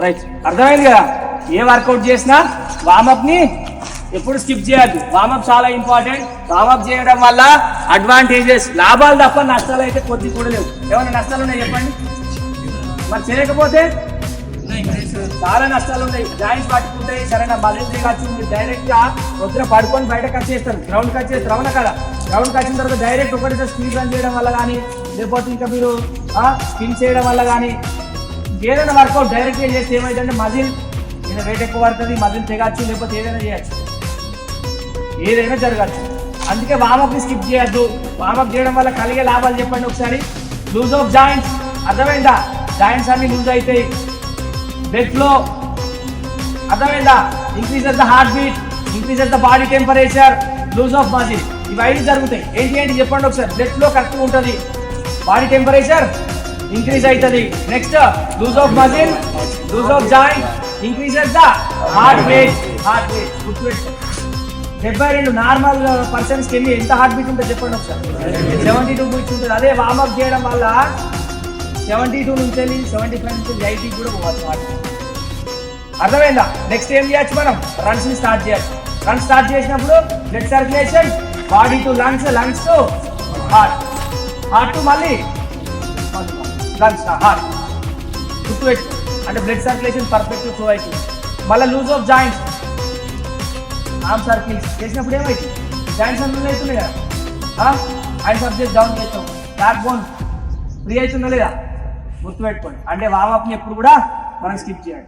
Right, అర్థమైంది కదా. A workout చేసినా వామప్ ని ఎప్పుడు స్కిప్ చేయద్దు. వామప్ చాలా ఇంపార్టెంట్. వామప్ చేయడం వల్ల అడ్వాంటేజెస్, లాభాలు తప్ప నష్టాలు అయితే కొద్ది కూడా లేవు. ఏమైనా నష్టాలు ఉన్నాయి చెప్పండి. మరి చేయకపోతే చాలా నష్టాలు ఉన్నాయి. జాయింట్స్ పట్టుకుంటాయి, సరైన మజిల్ దిగచ్చు. మీరు డైరెక్ట్ గా వద్ద పడుకొని బయటకు వచ్చేస్తారు, గ్రౌండ్కి వచ్చేస్తారు. అవునా కదా? గ్రౌండ్కి వచ్చిన తర్వాత డైరెక్ట్ ఒకటి స్పీడ్ రన్ చేయడం వల్ల కానీ, లేకపోతే ఇంకా మీరు స్పిన్ చేయడం వల్ల కానీ, ఏదైనా వర్కౌట్ డైరెక్ట్గా చేస్తే ఏమైందంటే మజిల్ మీద వెయిట్ ఎక్కువ పడుతుంది, మజిల్ తెగచ్చు, లేకపోతే ఏదైనా చేయొచ్చు, ఏదైనా జరగచ్చు. అందుకే వామప్ని స్కిప్ చేయొద్దు. వామప్ చేయడం వల్ల కలిగే లాభాలు చెప్పండి ఒకసారి. లూజ్ ఆఫ్ జాయింట్స్, అర్థమైందా? జాయింట్స్ అన్ని లూజ్ అవుతాయి. బ్లడ్ ఫ్లో, అర్థమైందా? Increases the heartbeat, increases the body temperature, loose of muscle, ఇవన్నీ జరుగుతాయి. ఏంటి చెప్పండి ఒకసారి. బ్లడ్ ఫ్లో కరెక్ట్గా ఉంటుంది, బాడీ టెంపరేచర్ ఇంక్రీజ్ అవుతుంది. Next loose of muscle, loose of joint, increases the heartbeat. గుర్తుపెట్టుకోండి. 72 నార్మల్ పర్సన్స్ కి ఎంత హార్ట్ బీట్ ఉంటుంది చెప్పండి ఒకసారి. 72 బీట్స్ ఉంటుంది. అదే వార్మప్ చేయడం వల్ల 72 నుంచి 75 నుంచి 80 కూడా పోవచ్చు హార్ట్. అర్థమైందా? నెక్స్ట్ ఏం చేయొచ్చు మనం? రన్స్ ని స్టార్ట్ చేయొచ్చు. రన్ స్టార్ట్ చేసినప్పుడు blood circulation body to lungs, lungs to heart, heart to మళ్ళీ లంగ్స్, హార్ట్. గుర్తుపెట్టు, అంటే బ్లడ్ సర్క్యులేషన్ పర్ఫెక్ట్ ఫ్లో అవుతుంది. మళ్ళీ loose of joints, arm circles చేసినప్పుడు ఏమైతుంది? జాయింట్స్ అన్నీ అవుతున్నాయి కదా. హ్యాండ్ సబ్జెక్ట్ డౌన్ చేస్తాం, బ్యాక్ బోన్ ఫ్రీ అవుతుందా లేదా? గుర్తుపెట్టుకోండి. అంటే వామప్ని ఎప్పుడు కూడా మనం స్కిప్ చేయాలి.